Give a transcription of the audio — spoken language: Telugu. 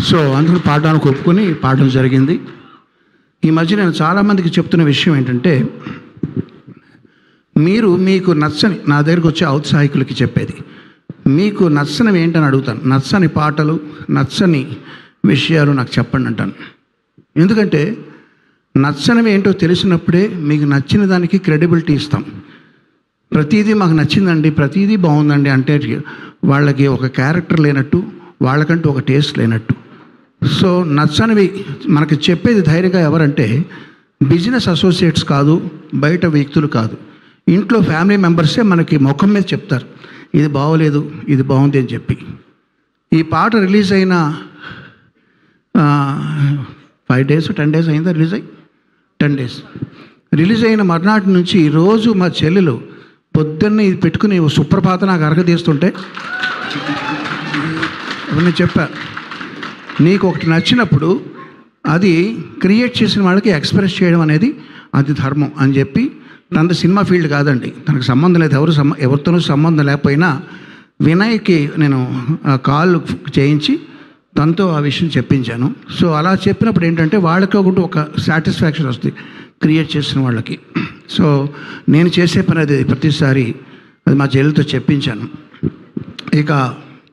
సో అందుకు పాడడానికి ఒప్పుకొని పాడడం జరిగింది. ఈ మధ్య నేను చాలామందికి చెప్తున్న విషయం ఏంటంటే, మీకు నచ్చని, నా దగ్గరికి వచ్చే ఔత్సాహికులకి చెప్పేది, మీకు నచ్చనివి ఏంటని అడుగుతాను. నచ్చని పాటలు, నచ్చని విషయాలు నాకు చెప్పండి అంటాను. ఎందుకంటే నచ్చనివి ఏంటో తెలిసినప్పుడే మీకు నచ్చిన దానికి క్రెడిబిలిటీ ఇస్తాం. ప్రతిదీ మాకు నచ్చిందండి, ప్రతిదీ బాగుందండి అంటే వాళ్ళకి ఒక క్యారెక్టర్ లేనట్టు, వాళ్ళకంటూ ఒక టేస్ట్ లేనట్టు. సో నచ్చనివి మనకి చెప్పేది ధైర్యంగా ఎవరంటే బిజినెస్ అసోసియేట్స్ కాదు, బయట వ్యక్తులు కాదు, ఇంట్లో ఫ్యామిలీ మెంబర్సే మనకి ముఖం మీద చెప్తారు, ఇది బాగోలేదు, ఇది బాగుంది అని చెప్పి. ఈ పాట రిలీజ్ అయిన 5 days 10 days అయిందా రిలీజ్ అయ్యి? 10 days. రిలీజ్ అయిన మర్నాటి నుంచి రోజు మా చెల్లెలు పొద్దున్నే ఇది పెట్టుకుని సుప్రభాత నాకు అరగదీస్తుంటే నేను చెప్పా, నీకు ఒకటి నచ్చినప్పుడు అది క్రియేట్ చేసిన వాళ్ళకి ఎక్స్ప్రెస్ చేయడం అనేది అది ధర్మం అని చెప్పి. తనది సినిమా ఫీల్డ్ కాదండి, తనకు సంబంధం లేదు, ఎవరితోనూ సంబంధం లేకపోయినా వినయ్కి నేను కాల్ చేయించి తనతో ఆ విషయం చెప్పించాను. సో అలా చెప్పినప్పుడు ఏంటంటే వాళ్ళకి ఒక సాటిస్ఫాక్షన్ వస్తుంది క్రియేట్ చేసిన వాళ్ళకి. సో నేను చేసే పని అది ప్రతిసారి అది మా చెల్లెలతో చెప్పించాను. ఇక